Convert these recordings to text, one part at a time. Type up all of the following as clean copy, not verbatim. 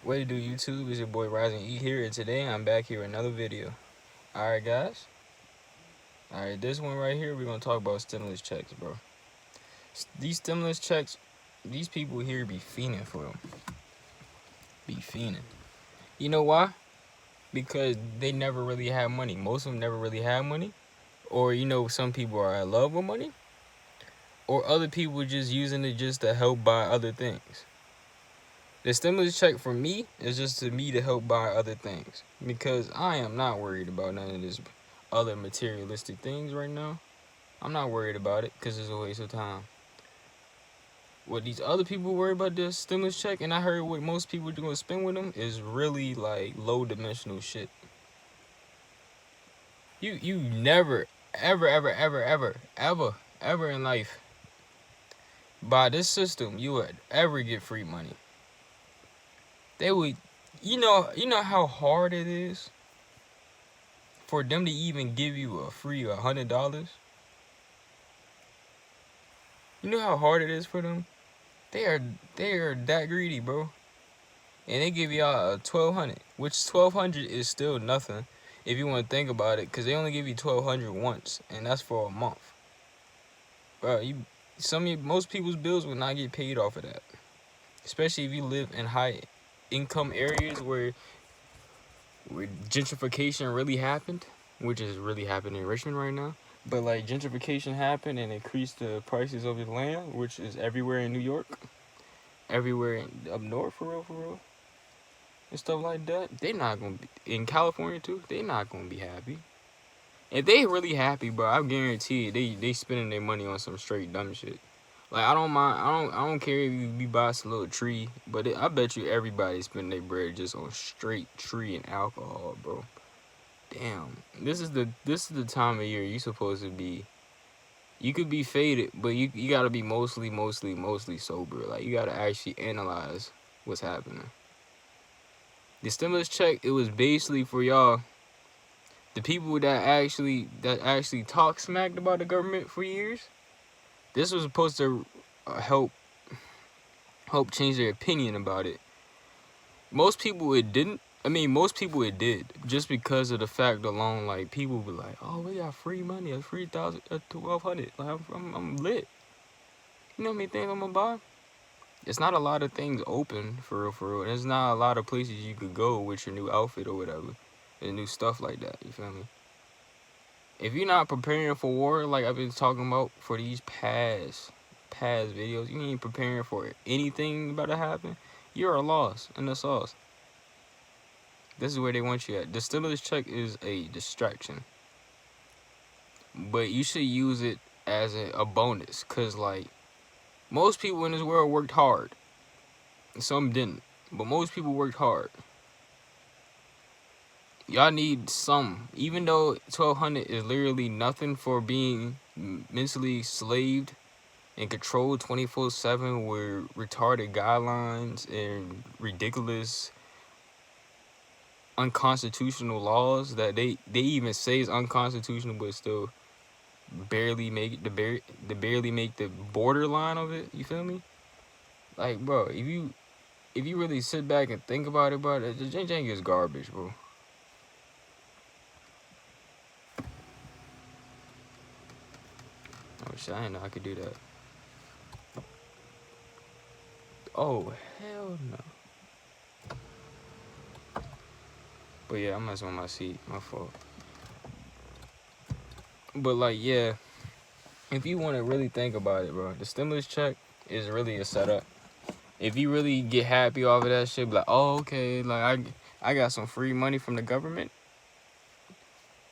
What to do, YouTube? It's your boy Rising E here, and today I'm back here with another video. Alright, guys. Alright, this one right here, we're gonna talk about stimulus checks, bro. These stimulus checks, these people here be fiending for them. Be fiending. You know why? Because they never really have money. Most of them never really have money. Or, some people are in love with money. Or other people just using it just to help buy other things. The stimulus check for me is just to me to help buy other things, because I am not worried about none of this other materialistic things right now. I'm not worried about it because it's a waste of time. What these other people worry about this stimulus check, and I heard what most people are going to spend with them, is really like low dimensional shit. You never ever in life by this system you would ever get free money. They would, you know how hard it is for them to even give you a free $100. You know how hard it is for them. They are that greedy, bro. And they give y'all a 1,200, which 1,200 is still nothing if you want to think about it, because they only give you 1,200 once, and that's for a month. Bro, most people's bills will not get paid off of that, especially if you live in high income areas where gentrification really happened, which is really happening in Richmond right now. But like gentrification happened and increased the prices of the land, which is everywhere in New York, everywhere up north, for real, and stuff like that. They not gonna be in California too. They not gonna be happy. If they really happy, bro, I guarantee you, they spending their money on some straight dumb shit. Like I don't mind, I don't care if you be buy some little tree, but I bet you everybody spending their bread just on straight tree and alcohol, bro. Damn, this is the time of year you supposed to be. You could be faded, but you gotta be mostly sober. Like you gotta actually analyze what's happening. The stimulus check, it was basically for y'all, the people that actually talk smacked about the government for years. This was supposed to help change their opinion about it. Most people it didn't. I mean, most people it did, just because of the fact alone. Like people be like, "Oh, we got free money, a free 1,200. Like I'm lit. You know how many things I'm gonna buy?" It's not a lot of things open for real. There's not a lot of places you could go with your new outfit or whatever, and new stuff like that. You feel me? If you're not preparing for war, like I've been talking about for these past videos, you ain't preparing for anything about to happen. You're a loss in the sauce. This is where they want you at. The stimulus check is a distraction, but you should use it as a bonus, cause like most people in this world worked hard. Some didn't, but most people worked hard. Y'all need some, even though 1,200 is literally nothing for being mentally slaved and controlled 24/7 with retarded guidelines and ridiculous unconstitutional laws that they even say is unconstitutional, but still barely make barely make the borderline of it. You feel me? Like, bro, if you really sit back and think about it, bro, the jank is garbage, bro. Oh shit, I didn't know I could do that. Oh hell no. But yeah, I'm messing with my seat. My fault. But like, yeah, if you want to really think about it, bro, the stimulus check is really a setup. If you really get happy off of that shit, be like, oh, okay, like I got some free money from the government.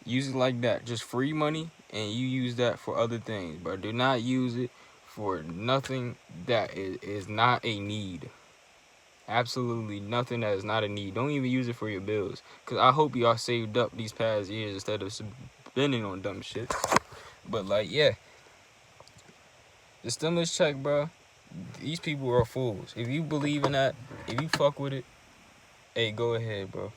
Use it like that, just free money, and you use that for other things, but do not use it for nothing that is not a need. Absolutely nothing that is not a need. Don't even use it for your bills, because I hope y'all saved up these past years instead of spending on dumb shit. But like, yeah, the stimulus check, bro, these people are fools. If you believe in that, if you fuck with it, hey, go ahead, bro.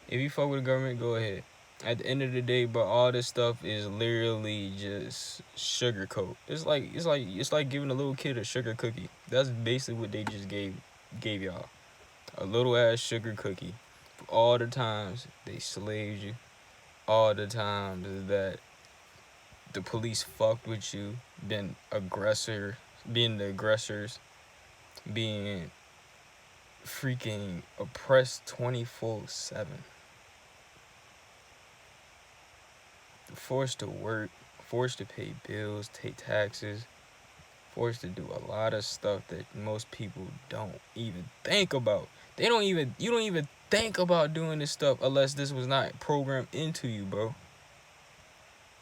If you fuck with the government, go ahead. At the end of the day, bro, all this stuff is literally just sugar coat. It's like giving a little kid a sugar cookie. That's basically what they just gave y'all. A little ass sugar cookie. All the times they slaved you. All the times that the police fucked with you, being being the aggressors, being freaking oppressed 24/7. Forced to work, forced to pay bills, take taxes, forced to do a lot of stuff that most people don't even think about. You don't even think about doing this stuff unless this was not programmed into you, bro.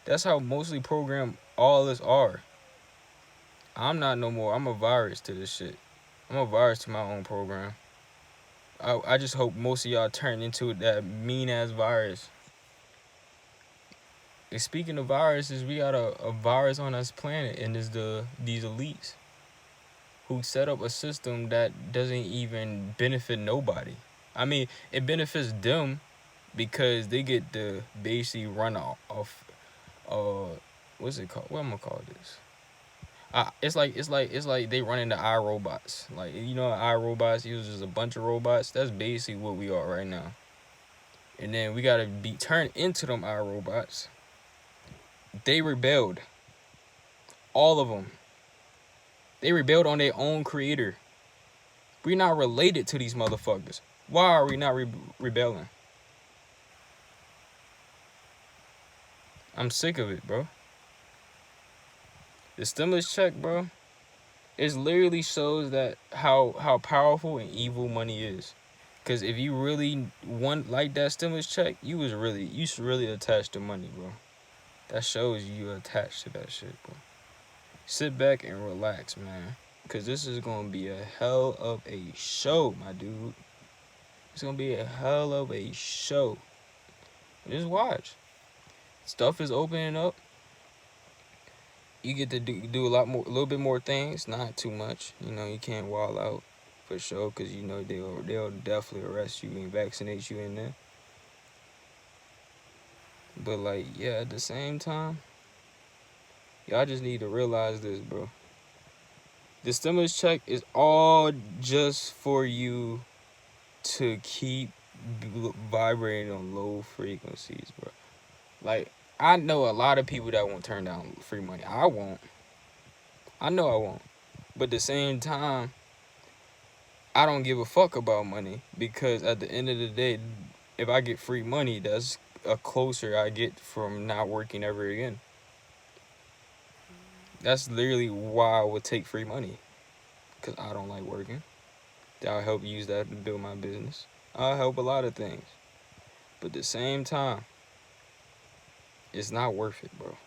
That's how mostly programmed all of us are. I'm not no more. I'm a virus to this shit. I'm a virus to my own program. I just hope most of y'all turn into that mean ass virus. And speaking of viruses, we got a virus on this planet, and it's these elites who set up a system that doesn't even benefit nobody. I mean, it benefits them because they get to basically run off what's it called? What am I gonna call this? It's like they run into iRobots. Like, you know, iRobots uses a bunch of robots. That's basically what we are right now. And then we gotta be turned into them iRobots. They rebelled, all of them. They rebelled on their own creator. We're not related to these motherfuckers. Why are we not rebelling? I'm sick of it, bro. The stimulus check, bro, it literally shows that how powerful and evil money is. Cause if you really want like that stimulus check, you should really attach to money, bro. That shows you attached to that shit, bro. Sit back and relax, man. Cause this is gonna be a hell of a show, my dude. It's gonna be a hell of a show. Just watch. Stuff is opening up. You get to do a little bit more things, not too much. You know, you can't wall out for sure, cause you know they'll definitely arrest you and vaccinate you in there. But like, yeah, at the same time, y'all just need to realize this, bro. The stimulus check is all just for you to keep vibrating on low frequencies, bro. Like, I know a lot of people that won't turn down free money. I won't. I know I won't. But at the same time, I don't give a fuck about money, because at the end of the day, if I get free money, that's a closer I get from not working ever again. That's literally why I would take free money, because I don't like working. I'll help use that to build my business. I'll help a lot of things. But at the same time, it's not worth it, bro.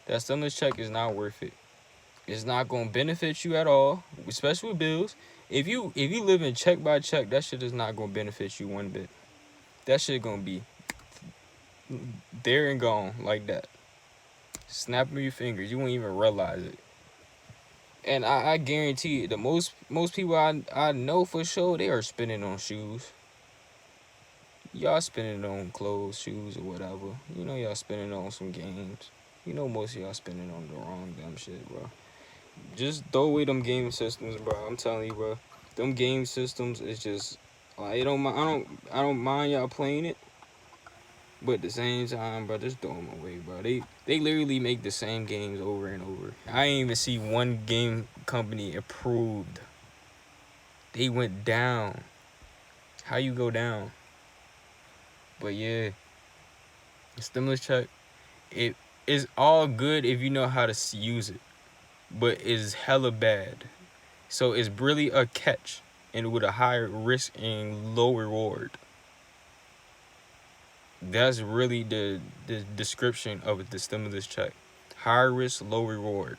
That stimulus check is not worth it. It's not gonna benefit you at all, especially with bills. If you live in check by check, that shit is not gonna benefit you one bit. That shit gonna be there and gone like that. Snapping your fingers, you won't even realize it. And I guarantee you, the most people I know for sure, they are spending on shoes. Y'all spending on clothes, shoes, or whatever. You know y'all spending on some games. You know most of y'all spending on the wrong dumb shit, bro. Just throw away them game systems, bro. I'm telling you, bro. Them game systems is just like, I don't mind y'all playing it. But at the same time, bro, just throw them away, bro. They literally make the same games over and over. I ain't even see one game company approved. They went down. How you go down? But yeah, the stimulus check, it is all good if you know how to use it, but it's hella bad. So it's really a catch, and with a higher risk and low reward. That's really the description of the stimulus check. High risk, low reward.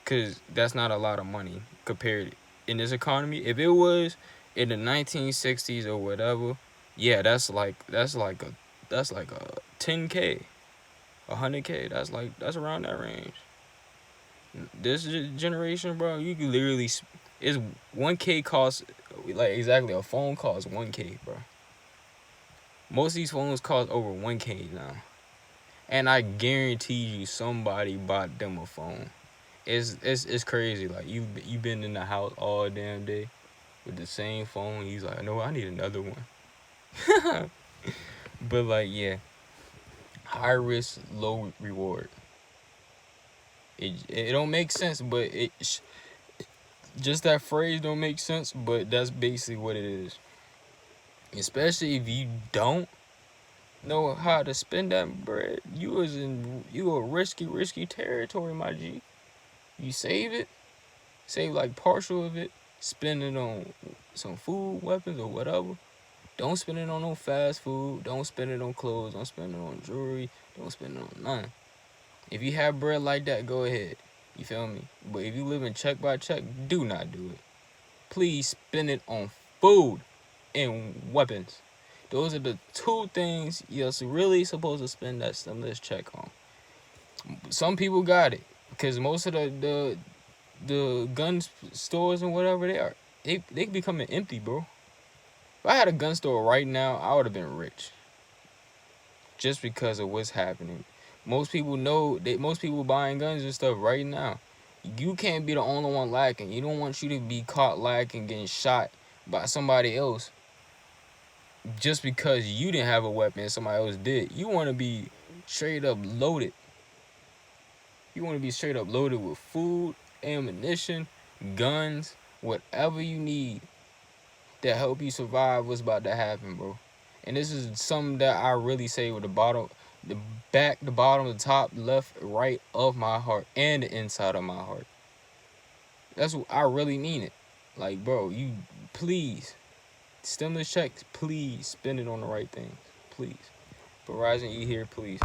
Because that's not a lot of money compared in this economy. If it was in the 1960s or whatever, yeah, that's like a 10K, 100K. That's around that range. This generation, bro, you can literally, it's 1K costs, like, exactly, a phone costs 1K, bro. Most of these phones cost over 1K now. And I guarantee you somebody bought them a phone. It's crazy. Like, you been in the house all damn day. with the same phone. He's like, no, I need another one. But like, yeah, high risk, low reward. It don't make sense, but just that phrase don't make sense. But that's basically what it is. Especially if you don't know how to spend that bread, you a risky territory, my G. You save like partial of it, spend it on some food, weapons, or whatever. Don't spend it on no fast food. Don't spend it on clothes. Don't spend it on jewelry. Don't spend it on nothing. If you have bread like that, go ahead. You feel me? But if you live in check by check, do not do it. Please spend it on food and weapons. Those are the two things you're really supposed to spend that stimulus check on. Some people got it because most of the gun stores and whatever they becoming empty, bro. If I had a gun store right now, I would have been rich. Just because of what's happening. Most people buying guns and stuff right now. You can't be the only one lacking. You don't want you to be caught lacking, getting shot by somebody else just because you didn't have a weapon and somebody else did. You want to be straight up loaded. You want to be straight up loaded with food, ammunition, guns, whatever you need that help you survive what's about to happen, bro. And this is something that I really say with the bottom, the bottom, the top, left, right of my heart and the inside of my heart. That's what I really mean it. Like, bro, you please, stimulus checks, please spend it on the right things, please. Verizon, you here, please.